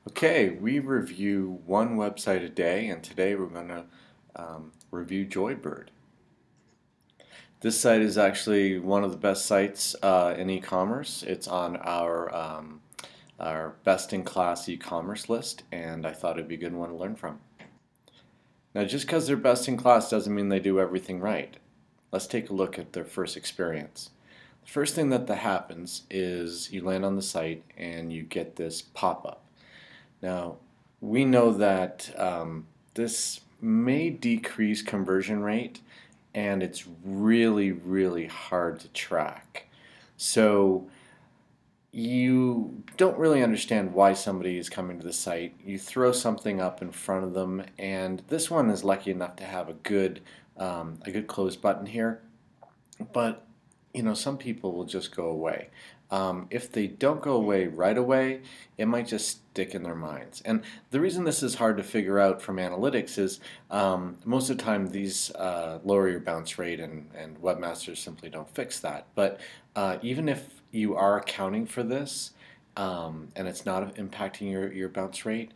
Okay, we review one website a day, and today we're going to review Joybird. This site is actually one of the best sites in e-commerce. It's on our best-in-class e-commerce list, and I thought it'd be a good one to learn from. Now, just because they're best in class doesn't mean they do everything right. Let's take a look at their first experience. The first thing that happens is you land on the site and you get this pop-up. Now, we know that this may decrease conversion rate, and it's really, really hard to track. So you don't really understand why somebody is coming to the site. You throw something up in front of them, and this one is lucky enough to have a good close button here. But some people will just go away. If they don't go away right away, it might just stick in their minds. And the reason this is hard to figure out from analytics is most of the time these lower your bounce rate, and webmasters simply don't fix that. But even if you are accounting for this and it's not impacting your bounce rate,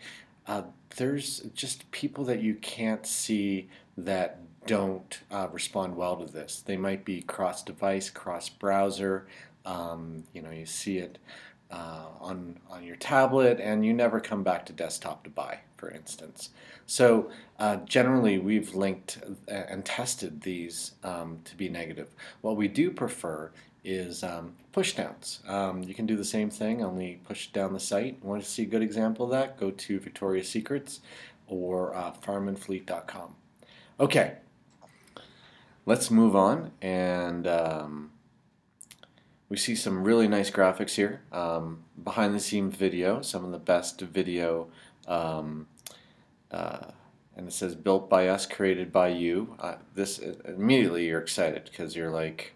there's just people that you can't see that don't respond well to this. They might be cross-device, cross-browser. You see it on your tablet, and you never come back to desktop to buy, for instance. So generally, we've linked and tested these to be negative. What we do prefer is pushdowns. You can do the same thing, only push down the site. Want to see a good example of that? Go to Victoria's Secrets or farmandfleet.com. Okay, let's move on, and we see some really nice graphics here. Behind the scenes video, some of the best video, um, and it says built by us, created by you. This immediately you're excited because you're like,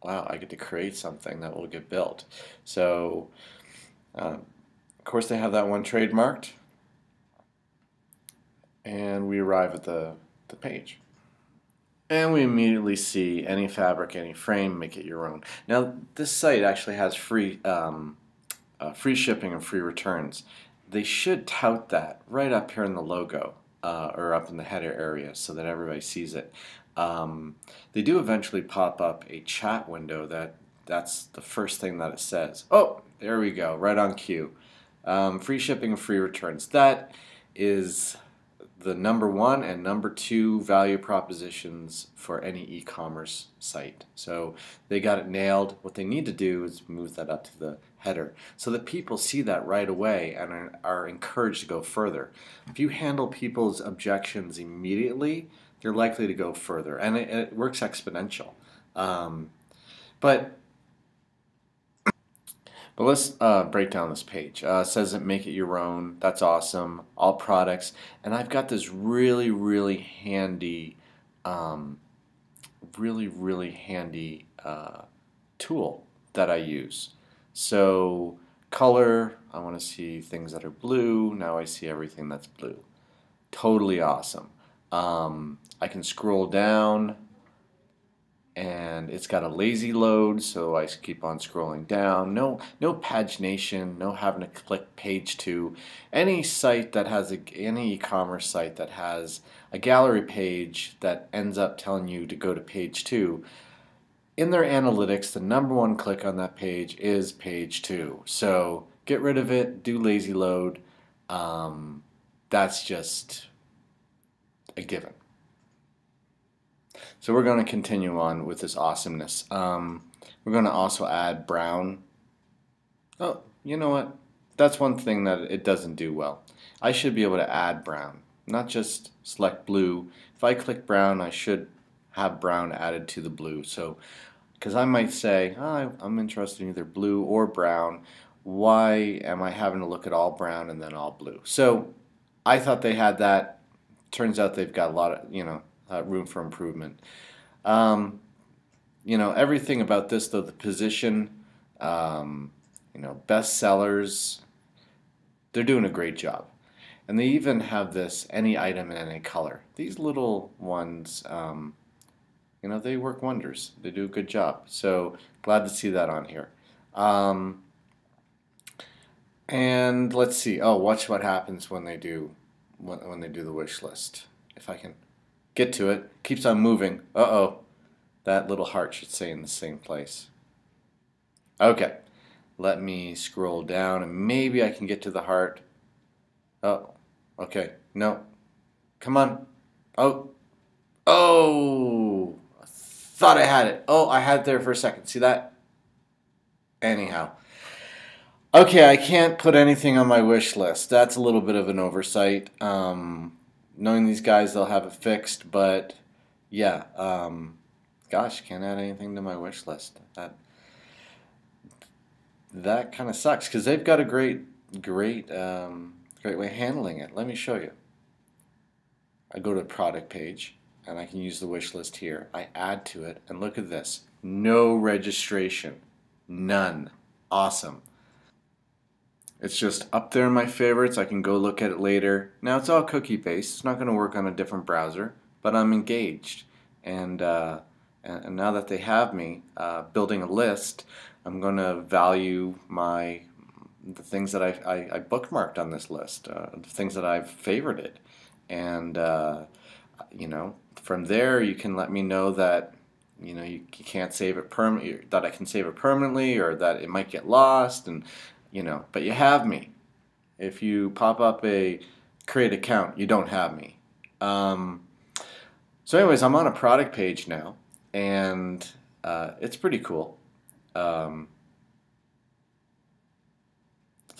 wow, I get to create something that will get built. So, of course, they have that one trademarked, and we arrive at the page. And we immediately see any fabric, any frame, make it your own. Now, this site actually has free shipping and free returns. They should tout that right up here in the logo or up in the header area so that everybody sees it. They do eventually pop up a chat window that's the first thing that it says. Oh, there we go, right on cue. Free shipping and free returns. That is the number one and number two value propositions for any e-commerce site. So they got it nailed. What they need to do is move that up to the header so that people see that right away and are encouraged to go further. If you handle people's objections immediately, they're likely to go further, and it works exponential. But But let's break down this page. It says that make it your own. That's awesome. All products. And I've got this really, really handy, um, really handy tool that I use. So color, I want to see things that are blue. Now I see everything that's blue. Totally awesome. I can scroll down, and it's got a lazy load, so I keep on scrolling down. No pagination, no having to click page two. Any site that has any e-commerce site that has a gallery page that ends up telling you to go to page two, in their analytics, the number one click on that page is page two. So get rid of it, do lazy load. That's just a given. So we're going to continue on with this awesomeness. We're going to also add brown. Oh, you know what? That's one thing that it doesn't do well. I should be able to add brown, not just select blue. If I click brown, I should have brown added to the blue. So, because I might say, oh, I'm interested in either blue or brown. Why am I having to look at all brown and then all blue? So I thought they had that. Turns out they've got a lot of, room for improvement. Everything about this, though, the position, best sellers, they're doing a great job. And they even have this any item in any color. These little ones, they work wonders. They do a good job. So glad to see that on here. And let's see. Oh, watch what happens when they do when they do the wish list. If I can get to it, keeps on moving. Uh-oh. That little heart should stay in the same place. Okay. Let me scroll down and maybe I can get to the heart. Oh. Okay. No. Come on. Oh. Oh. I thought I had it. Oh, I had it there for a second. See that? Anyhow. Okay, I can't put anything on my wish list. That's a little bit of an oversight. Knowing these guys, they'll have it fixed, but yeah, gosh, can't add anything to my wish list. That kind of sucks because they've got a great way of handling it. Let me show you. I go to the product page and I can use the wish list here. I add to it, and look at this. No registration. None. Awesome. It's just up there in my favorites. I can go look at it later. Now it's all cookie based. It's not going to work on a different browser, but I'm engaged. And now that they have me building a list, I'm going to value the things that I bookmarked on this list, the things that I've favorited, and from there you can let me know that you can't save it that I can save it permanently, or that it might get lost, and but you have me. If you pop up a create account, you don't have me. So anyways, I'm on a product page now, and it's pretty cool. It's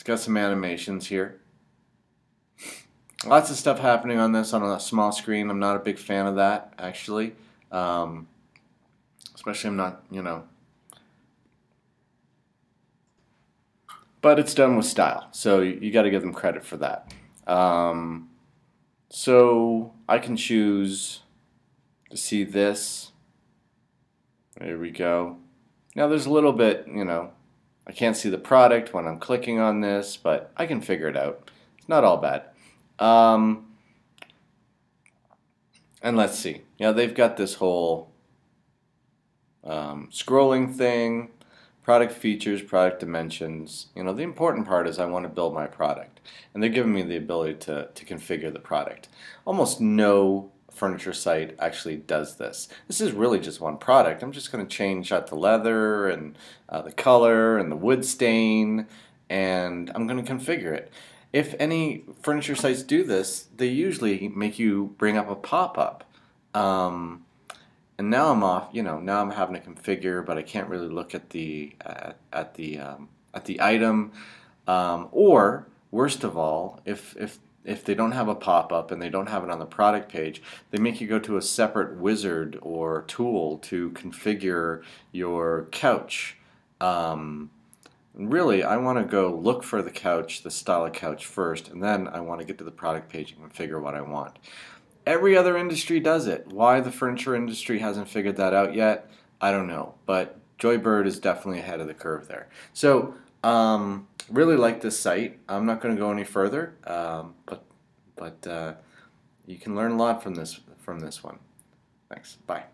got some animations here. Lots of stuff happening on this on a small screen. I'm not a big fan of that, actually. Especially I'm not, but it's done with style, so you got to give them credit for that. So I can choose to see this. There we go. Now there's a little bit, I can't see the product when I'm clicking on this, but I can figure it out. It's not all bad. And let's see. They've got this whole scrolling thing, product features, product dimensions. The important part is I want to build my product, and they're giving me the ability to configure the product. Almost no furniture site actually does this. This is really just one product. I'm just going to change out the leather and the color and the wood stain, and I'm going to configure it. If any furniture sites do this, they usually make you bring up a pop-up. And now I'm off. Now I'm having to configure, but I can't really look at the item. Or worst of all, if they don't have a pop-up and they don't have it on the product page, they make you go to a separate wizard or tool to configure your couch. Really, I want to go look for the couch, the style of couch first, and then I want to get to the product page and configure what I want. Every other industry does it. Why the furniture industry hasn't figured that out yet, I don't know. But Joybird is definitely ahead of the curve there. So, really like this site. I'm not going to go any further, but you can learn a lot from this one. Thanks. Bye.